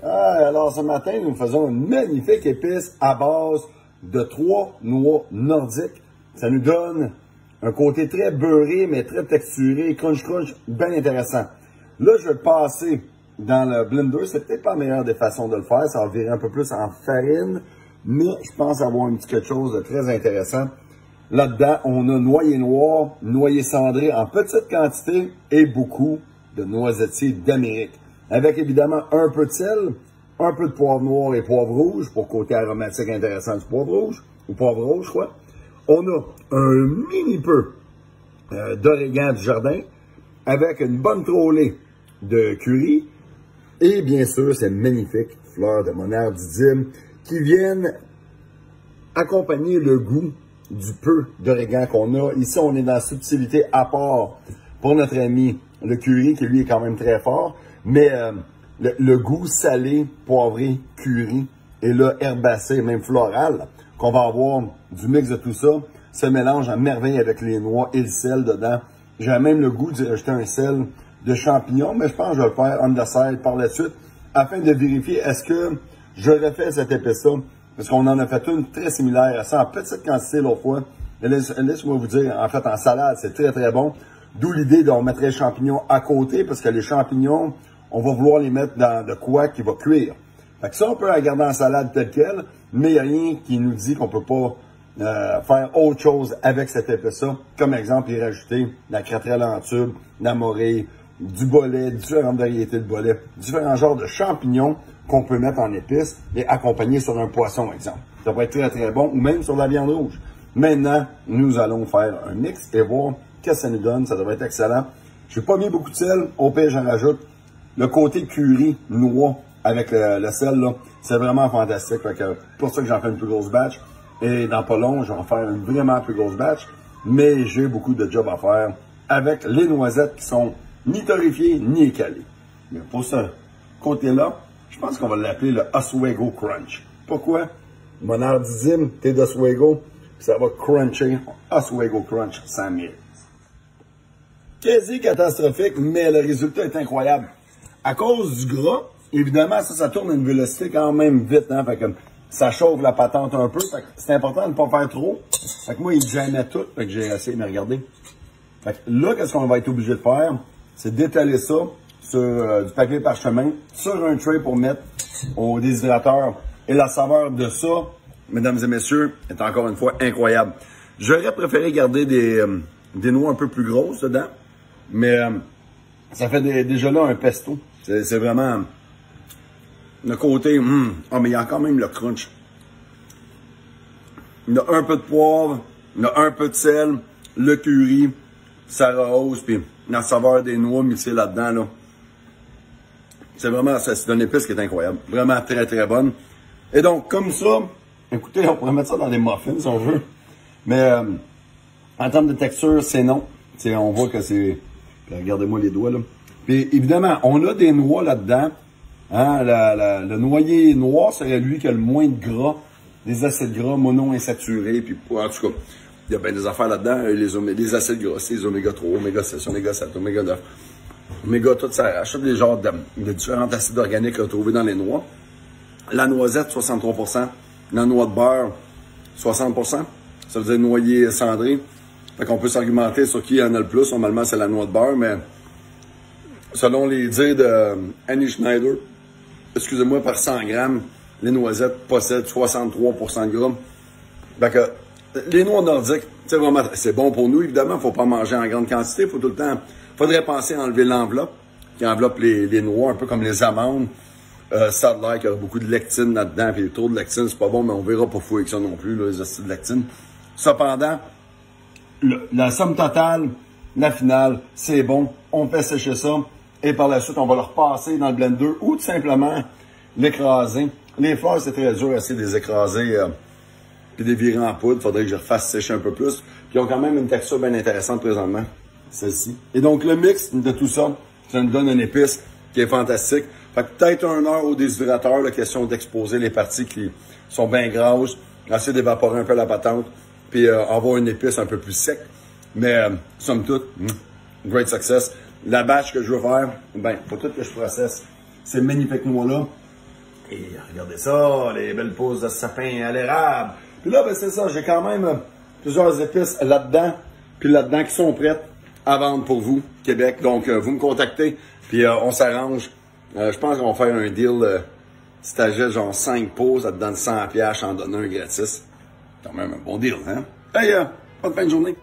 Ah, alors ce matin, nous faisons une magnifique épice à base de 3 noix nordiques. Ça nous donne un côté très beurré, mais très texturé, crunch, bien intéressant. Là, je vais le passer dans le blender. C'est peut-être pas la meilleure des façons de le faire. Ça va virer un peu plus en farine, mais je pense avoir un petit quelque chose de très intéressant. Là-dedans, on a noyer noir, noyer cendré en petite quantité et beaucoup de noisetiers d'Amérique. Avec évidemment un peu de sel, un peu de poivre noir et poivre rouge pour côté aromatique intéressant du poivre rouge, ou poivre rouge, je crois. On a un mini peu d'origan du jardin avec une bonne trollée de curry et bien sûr ces magnifiques fleurs de monarde didyme qui viennent accompagner le goût du peu d'origan qu'on a. Ici, on est dans la subtilité à part pour notre ami le curry qui lui est quand même très fort, mais le goût salé, poivré, curry et là herbacé, même floral, qu'on va avoir du mix de tout ça, se mélange à merveille avec les noix et le sel dedans. J'ai même le goût d'y rajouter un sel de champignon, mais je pense que je vais le faire on the side par la suite afin de vérifier est-ce que je refais cette épice-là. Parce qu'on en a fait une très similaire à ça en petite quantité l'autre fois. Laisse-moi vous dire, en fait, en salade, c'est très très bon. D'où l'idée d'on mettrait les champignons à côté, parce que les champignons, on va vouloir les mettre dans de quoi qui va cuire. Fait que ça, on peut la garder en salade telle quelle, mais il n'y a rien qui nous dit qu'on peut pas faire autre chose avec cette épice-là. Comme exemple, y rajouter de la crêterelle en tube, de la morille, du bolet, différentes variétés de bolet, différents genres de champignons qu'on peut mettre en épices et accompagner sur un poisson, exemple. Ça va être très très bon, ou même sur la viande rouge. Maintenant, nous allons faire un mix et voir qu'est-ce que ça nous donne. Ça devrait être excellent. Je n'ai pas mis beaucoup de sel. Au pire, j'en rajoute. Le côté curry, noix, avec le sel, là, c'est vraiment fantastique. C'est pour ça que j'en fais une plus grosse batch. Et dans pas long, je vais en faire une vraiment plus grosse batch. Mais j'ai beaucoup de job à faire avec les noisettes qui sont ni torréfiées, ni écalées. Mais pour ce côté-là, je pense qu'on va l'appeler le Oswego Crunch. Pourquoi? Monarde didyme, thé d'Oswego, ça va cruncher. Oswego Crunch 100 000. Quasi catastrophique, mais le résultat est incroyable. À cause du gras, évidemment, ça tourne à une vélocité quand même vite, hein, fait que ça chauffe la patente un peu, fait que c'est important de ne pas faire trop. Fait que moi, il gênait tout, fait que j'ai essayé de me regarder. Fait que là, qu'est-ce qu'on va être obligé de faire? C'est d'étaler ça sur du papier parchemin, sur un tray pour mettre au déshydrateur. Et la saveur de ça, mesdames et messieurs, est encore une fois incroyable. J'aurais préféré garder des noix un peu plus grosses dedans, mais ça fait déjà là un pesto. C'est vraiment le côté, mais il y a quand même le crunch. Il y a un peu de poivre, il y a un peu de sel, le curry, ça rehausse, puis la saveur des noix mixées là-dedans, là. C'est vraiment, c'est une épice qui est incroyable. Vraiment très, très bonne. Et donc, comme ça, écoutez, on pourrait mettre ça dans des muffins si on veut. Mais en termes de texture, c'est non. T'sais, on voit que c'est... Regardez-moi les doigts, là. Puis évidemment, on a des noix là-dedans. Hein, le noyer noir serait lui qui a le moins de gras, des acides gras mono-insaturés. Puis en tout cas, il y a bien des affaires là-dedans. Les acides gras, c'est les oméga 3, oméga 6, oméga 7, oméga 9. Oméga, tout ça achète des genres de différents acides organiques retrouvés dans les noix. La noisette, 63%. La noix de beurre, 60%. Ça veut dire noyer cendré. Fait qu'on peut s'argumenter sur qui en a le plus. Normalement, c'est la noix de beurre, mais selon les dires de Annie Schneider, excusez-moi, par 100 grammes, les noisettes possèdent 63% de gras. Fait que les noix nordiques, c'est vraiment, c'est bon pour nous, évidemment. Faut pas manger en grande quantité. Faut tout le temps, faudrait penser à enlever l'enveloppe, qui enveloppe les noix, un peu comme les amandes. Ça a l'air qu'il y a beaucoup de lectine là-dedans, puis trop de lectine, c'est pas bon, mais on verra pas fou avec ça non plus, là, les acides de lectine. Cependant, la somme totale, la finale, c'est bon. On fait sécher ça, et par la suite, on va le repasser dans le blender, ou tout simplement l'écraser. Les fleurs, c'est très dur, essayer de les écraser, puis de les virer en poudre. Faudrait que je refasse sécher un peu plus. Puis ils ont quand même une texture bien intéressante présentement, celle-ci. Et donc, le mix de tout ça, ça nous donne une épice qui est fantastique. Fait que peut-être 1 heure au déshydrateur, la question d'exposer les parties qui sont bien grasses, essayer d'évaporer un peu la patente, puis avoir une épice un peu plus sec. Mais, somme toute, great success. La batch que je veux faire, ben, pour tout que je processe ces magnifiques noix-là, Et regardez ça, les belles pousses de sapin à l'érable. Puis là, ben c'est ça, j'ai quand même plusieurs épices là-dedans, puis là-dedans qui sont prêtes à vendre pour vous, Québec. Donc, vous me contactez, puis on s'arrange. Je pense qu'on va faire un deal, si t'achètes genre 5 pousses, ça te donne 100$, j'en donne un gratis. C'est quand même un bon deal, hein? Hey, bonne fin de journée!